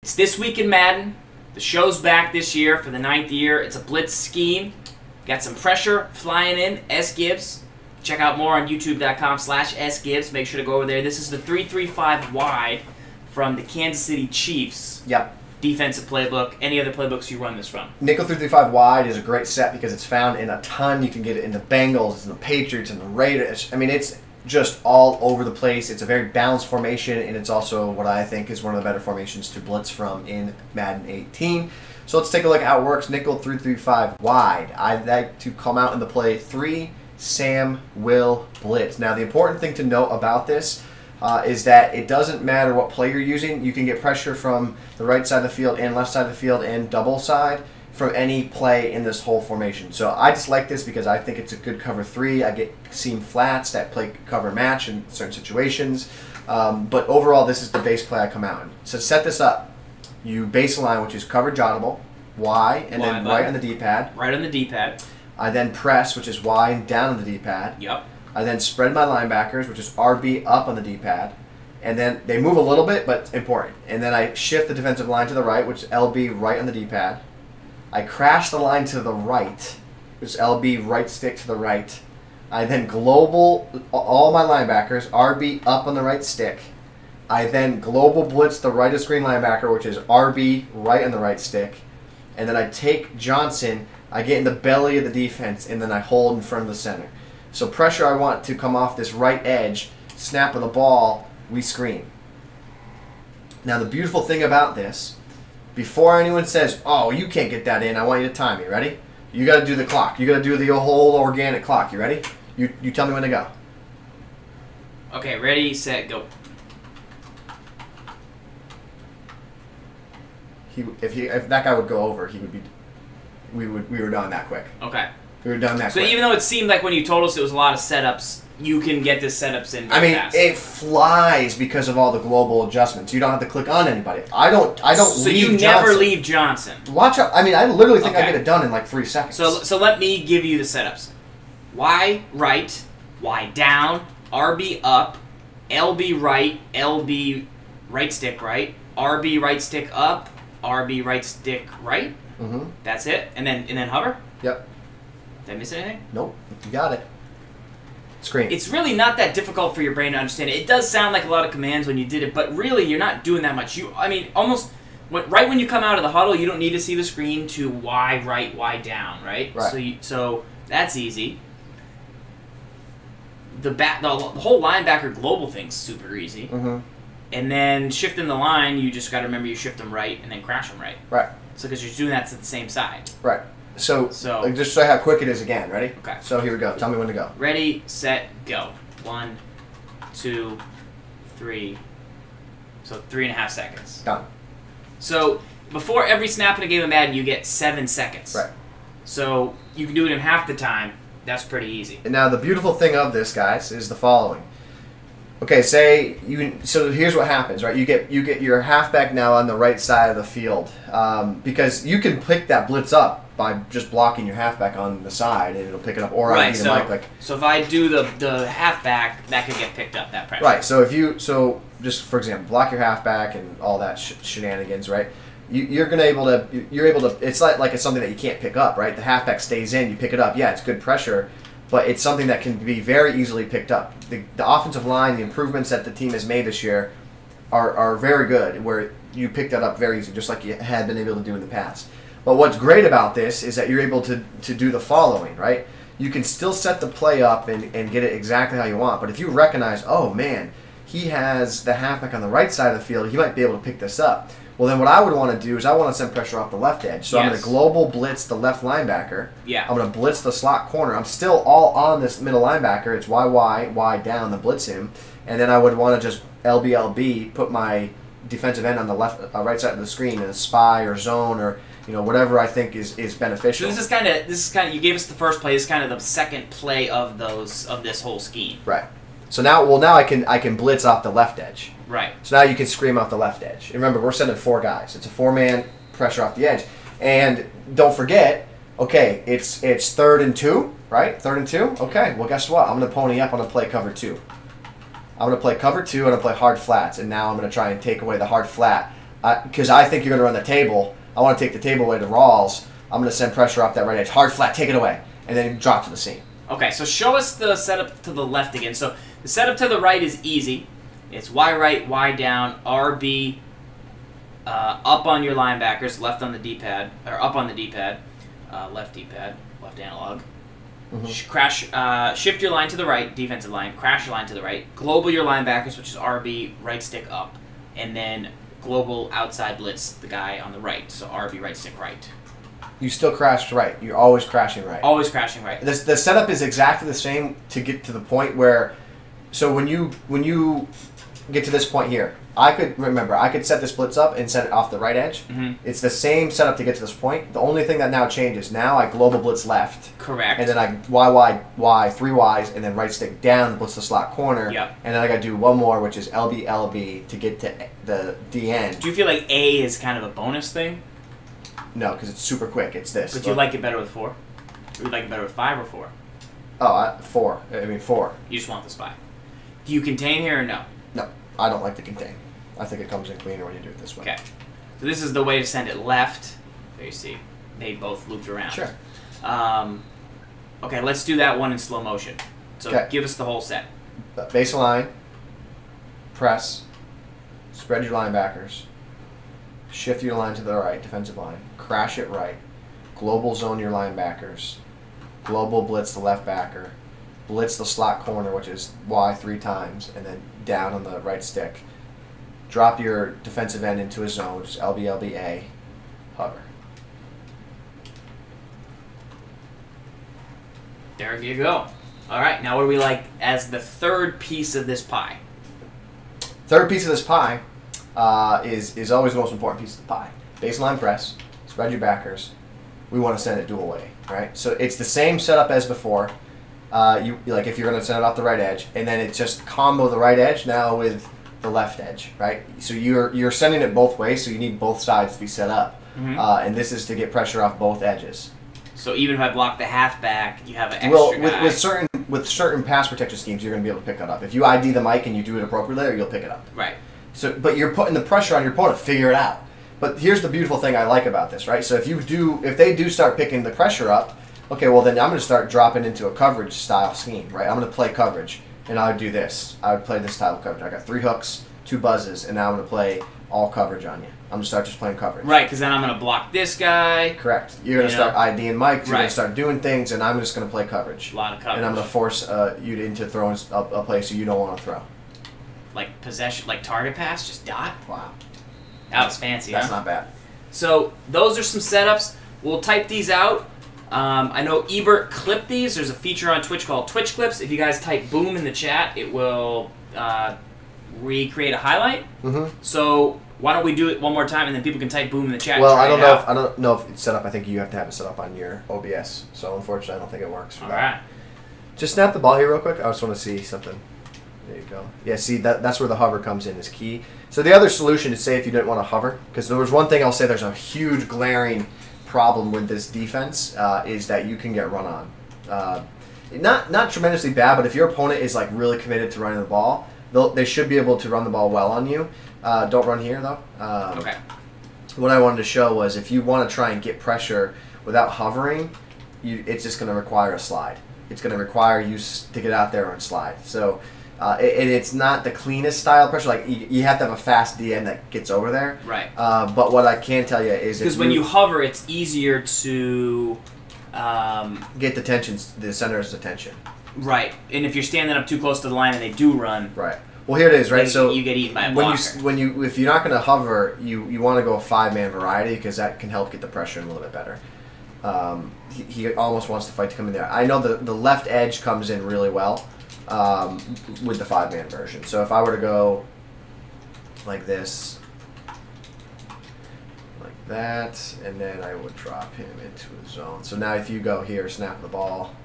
It's This Week in Madden. The show's back this year for the 9th year. It's a blitz scheme. Got some pressure flying in. S. Gibbs. Check out more on youtube.com/sgibbs. Make sure to go over there. This is the 3-3-5 wide from the Kansas City Chiefs. Yep. Defensive playbook. Any other playbooks you run this from? Nickel 3-3-5 wide is a great set because it's found in a ton. You can get it in the Bengals, in the Patriots, in the Raiders. I mean, it's just all over the place. It's a very balanced formation, and it's also what I think is one of the better formations to blitz from in Madden 18. So let's take a look at how it works. Nickel 3-3-5 wide. I like to come out in the play 3, Sam, Will, Blitz. Now, the important thing to note about this is that it doesn't matter what play you're using. You can get pressure from the right side of the field and left side of the field and double side from any play in this whole formation. So I just like this because I think it's a good cover 3. I get seam flats that play cover match in certain situations. But overall, this is the base play I come out in. So to set this up, you base a line, which is coverage audible, Y, and then right on the D-pad. Right on the D-pad. I then press, which is Y, and down on the D-pad. Yep. I then spread my linebackers, which is RB up on the D-pad. And then they move a little bit, but important. And then I shift the defensive line to the right, which is LB right on the D-pad. I crash the line to the right, which is LB right stick to the right. I then global all my linebackers, RB up on the right stick. I then global blitz the right of screen linebacker, which is RB right on the right stick. And then I take Johnson, I get in the belly of the defense, and then I hold in front of the center. So pressure I want to come off this right edge, snap of the ball, we screen. Now the beautiful thing about this, before anyone says, oh, you can't get that in, I want you to time me. Ready? You got to do the clock. You got to do the whole organic clock. You ready? You tell me when to go. Okay, ready, set, go. If that guy would go over, he would be. We were done that quick. Okay. We were done that quick. So even though it seemed like when you told us it was a lot of setups, you can get this setups in I mean, fast. it flies because of all the global adjustments. You don't have to click on anybody. I don't so leave you Johnson. never leave Johnson. Watch out. I mean, I literally think I Okay. get it done in like 3 seconds. So let me give you the setups. Y right, Y down, RB up, LB right, LB right stick right, RB right stick up, RB right stick right. Mm-hmm. That's it. And then hover. Yep. Did I miss anything? Nope. You got it. Screen. It's really not that difficult for your brain to understand it. It does sound like a lot of commands when you did it, but really you're not doing that much. I mean, almost right when you come out of the huddle, you don't need to see the screen to Y right, Y down, right? Right. So that's easy. The whole linebacker global thing's super easy. Mm-hmm. And then shifting the line, you just got to remember you shift them right and then crash them right. Right. So because you're doing that to the same side. Right. So like, just show how quick it is again. Ready? Okay. So here we go. Tell me when to go. Ready, set, go. 1, 2, 3. So 3.5 seconds. Done. So before every snap in a game of Madden, you get 7 seconds. Right. So you can do it in half the time. That's pretty easy. And now the beautiful thing of this, guys, is the following. Okay, so here's what happens, right? You get your halfback now on the right side of the field because you can pick that blitz up by just blocking your halfback on the side, and it'll pick it up. Or right. So if I do the halfback, that could get picked up. That pressure. Right. So just for example, block your halfback and all that shenanigans, right? You're able to. It's like it's something that you can't pick up, right? The halfback stays in, you pick it up. Yeah, it's good pressure. But it's something that can be very easily picked up. The offensive line, the improvements that the team has made this year are very good, where you pick that up very easily, just like you had been able to do in the past. But what's great about this is that you're able to do the following, right? You can still set the play up and get it exactly how you want. But if you recognize, oh, man, he has the halfback on the right side of the field, he might be able to pick this up. Well, then what I would want to do is I want to send pressure off the left edge. So I'm going to global blitz the left linebacker. Yeah. I'm going to blitz the slot corner. I'm still all on this middle linebacker. It's Y down to blitz him. And then I would want to just LB, put my defensive end on the left, right side of the screen in a spy or zone or whatever I think is beneficial. So this is kind of you gave us the first play. This is kind of the second play of this whole scheme. Right. So now I can blitz off the left edge. Right. So now you can scream off the left edge. And remember, we're sending 4 guys. It's a 4-man pressure off the edge. And don't forget, okay, it's 3rd and 2, right? 3rd and 2? Okay, well, guess what? I'm going to pony up. I'm going to play cover 2. I'm going to play cover 2 and I'm going to play hard flats. And now I'm going to try and take away the hard flat because I think you're going to run the table. I want to take the table away to Rawls. I'm going to send pressure off that right edge. Hard flat, take it away. And then drop to the seam. Okay, so show us the setup to the left again. So the setup to the right is easy. It's Y right, Y down, RB, up on your linebackers, left on the D-pad, or up on the D-pad, left D-pad, left analog. Shift your line to the right, defensive line, crash your line to the right, global your linebackers, which is RB, right stick up, and then global outside blitz the guy on the right, so RB, right stick right. You still crashed right. You're always crashing right. Always crashing right. The setup is exactly the same to get to the point where, so when you get to this point here, I could set this blitz up and set it off the right edge. It's the same setup to get to this point. The only thing that now changes, now I global blitz left. Correct. And then I Y, 3 Ys, and then right stick down to blitz the slot corner. Yep. And then I got to do one more, which is LB, LB to get to the end. Do you feel like A is kind of a bonus thing? No, because it's super quick. It's this. But do you like it better with 4? Or you like it better with 5 or 4? Oh, 4. I mean 4. You just want the spy. Do you contain here or no? No, I don't like the contain. I think it comes in cleaner when you do it this way. Okay. So this is the way to send it left. There you see. They both looped around. Sure. Okay, let's do that one in slow motion. So give us the whole set. Baseline, press, spread your linebackers, shift your line to the right, defensive line, crash it right, global zone your linebackers, global blitz the left backer, blitz the slot corner, which is Y 3 times, and then down on the right stick. Drop your defensive end into a zone, just LB, LB, A, hover. There you go. All right, now what do we like as the third piece of this pie? Third piece of this pie is always the most important piece of the pie. Baseline press, spread your backers. We want to send it dual way, right? So it's the same setup as before. Like if you're going to send it off the right edge, and then it's just combo the right edge now with the left edge, right? So you're sending it both ways, so you need both sides to be set up. And this is to get pressure off both edges. So even if I block the halfback, you have an extra guy. With certain pass protection schemes, you're going to be able to pick it up. If you ID the mic and you do it appropriately, you'll pick it up. Right. So, but you're putting the pressure on your opponent. Figure it out. But here's the beautiful thing I like about this, right? So if they do start picking the pressure up, okay, well then I'm going to start dropping into a coverage style scheme, right? I'm going to play coverage, and I would do this. I would play this style of coverage. I got 3 hooks, 2 buzzes, and now I'm going to play all coverage on you. I'm going to start just playing coverage. Right, because then I'm going to block this guy. Correct. You're going to start IDing Mike. You're going to start doing things, and I'm just going to play coverage. A lot of coverage. And I'm going to force you into throwing a play so you don't want to throw. Like possession, like target pass, just dot? Wow. That was fancy, That's not bad. So those are some setups. We'll type these out. I know Ebert clipped these. There's a feature on Twitch called Twitch Clips. If you guys type boom in the chat, it will recreate a highlight. So why don't we do it one more time, and then people can type boom in the chat. Well, I don't know if it's set up. I think you have to have it set up on your OBS. So unfortunately, I don't think it works. All right. Just snap the ball here real quick. I just want to see something. There you go. Yeah, see, that's where the hover comes in, is key. So the other solution is, say if you didn't want to hover, because there was one thing I'll say there's a huge glaring problem with this defense, is that you can get run on. Not tremendously bad, but if your opponent is like really committed to running the ball, they should be able to run the ball well on you. Don't run here, though. Okay. What I wanted to show was if you want to try and get pressure without hovering, it's just going to require a slide. It's going to require you to get out there and slide. So it's not the cleanest style pressure. Like you have to have a fast DN that gets over there. Right. But what I can tell you is because when you hover, it's easier to get the center's attention. Right. And if you're standing up too close to the line and they do run. Right. Well, here it is, right? So you get eaten by a blocker. If you're not going to hover, you want to go a 5-man variety because that can help get the pressure in a little bit better. He almost wants the fight to come in there. I know the left edge comes in really well with the 5-man version. So if I were to go like this, like that, and then I would drop him into a zone. So now if you go here, snap the ball,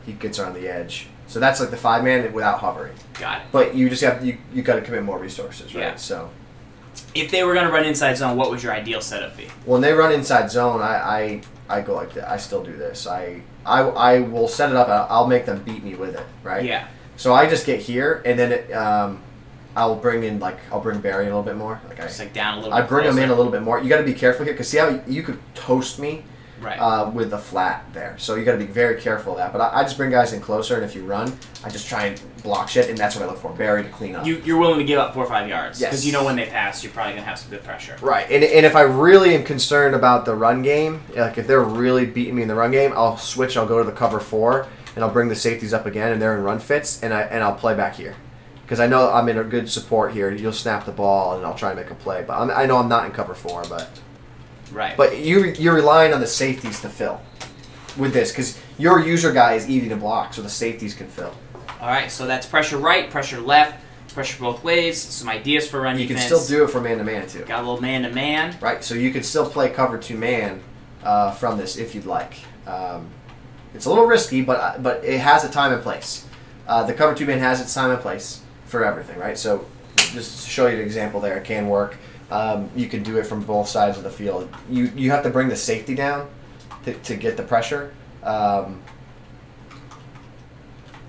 he gets on the edge. So that's like the 5-man without hovering. Got it. But you just have you got to commit more resources, right? Yeah. So if they were going to run inside zone, what would your ideal setup be? When they run inside zone, I go like that. I still do this. I will set it up. I'll make them beat me with it, right? Yeah. So I just get here, and then I'll bring Barry a little bit more. Just like down a little bit. I bring him in a little bit more. You got to be careful here because see how you could toast me with the flat there. So you got to be very careful of that. But I just bring guys in closer, and if you run, I just try and block shit, and that's what I look for. Barry to clean up. You're willing to give up 4 or 5 yards. Yes. Because you know when they pass, you're probably going to have some good pressure. Right. And if I really am concerned about the run game, like if they're really beating me in the run game, I'll switch. I'll go to the cover 4, and I'll bring the safeties up again, and they're in run fits, and I'll play back here. Because I know I'm in a good support here. You'll snap the ball, and I'll try to make a play. But I know I'm not in cover 4, but... Right. But you're relying on the safeties to fill with this, because your user guy is easy to block, so the safeties can fill. All right, so that's pressure right, pressure left, pressure both ways, some ideas for run defense. You can still do it for man-to-man, too. Got a little man-to-man. Right, so you can still play cover 2 man from this if you'd like. It's a little risky, but it has a time and place. The cover 2 man has its time and place for everything, right? So just to show you an example there, it can work. You can do it from both sides of the field. You have to bring the safety down to get the pressure,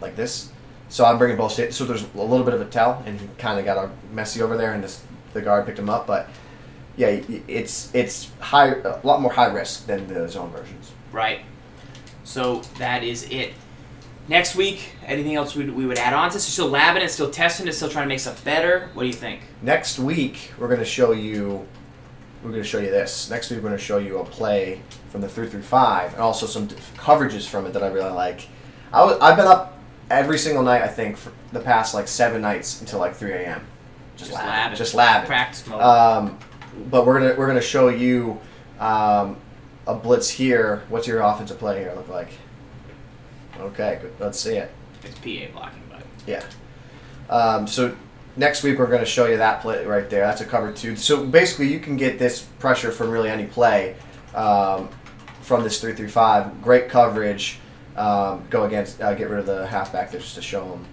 like this. So I'm bringing both safety. So there's a little bit of a tell, and he kind of got messy over there, and the guard picked him up. But yeah, it's a lot more high risk than the zone versions. Right. So that is it. Next week, anything else we would add on to this? Still labbing it, still testing it, still trying to make stuff better? What do you think? Next week, we're going to show you this. Next week, we're going to show you a play from the 3-5 and also some coverages from it that I really like. I've been up every single night, I think, for the past like 7 nights until like 3 a.m. Just labbing. Practice mode. But we're gonna show you a blitz here. What's your offensive play here look like? Okay, good. Let's see it. It's PA blocking, but yeah. So next week we're going to show you that play right there. That's a cover 2. So basically you can get this pressure from really any play from this 3-5. Great coverage. Go against, get rid of the halfback there just to show them.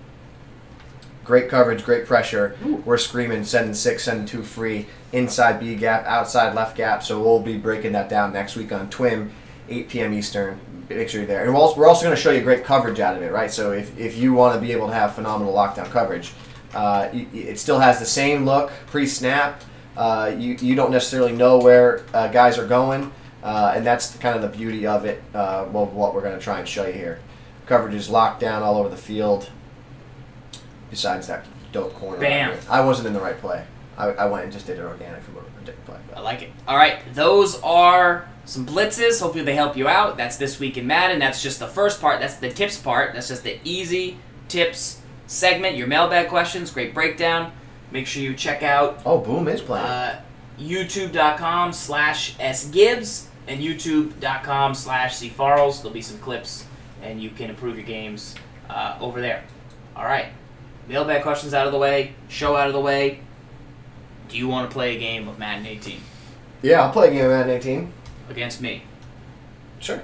Great coverage, great pressure. Ooh. We're screaming, sending 6, sending 2 free, inside B gap, outside left gap. So we'll be breaking that down next week on TWIM, 8 p.m. Eastern. Make sure you're there. And we're also going to show you great coverage out of it, right? So if you want to be able to have phenomenal lockdown coverage, it still has the same look pre-snap. You don't necessarily know where guys are going, and that's kind of the beauty of it, what we're going to try and show you here. Coverage is locked down all over the field, besides that dope corner. Bam. Right. I wasn't in the right play. I went and just did it organic from a different play. I like it. All right, those are some blitzes. Hopefully they help you out. That's This Week in Madden. That's just the first part. That's the tips part. That's just the easy tips segment. Your mailbag questions. Great breakdown. Make sure you check out Oh, Boom is playing. YouTube.com/sgibbs and YouTube.com/ZFarls. There'll be some clips, and you can improve your games over there. All right. Mailbag questions out of the way. Show out of the way. Do you want to play a game of Madden 18? Yeah, I'll play a game of Madden 18. Against me. Sure.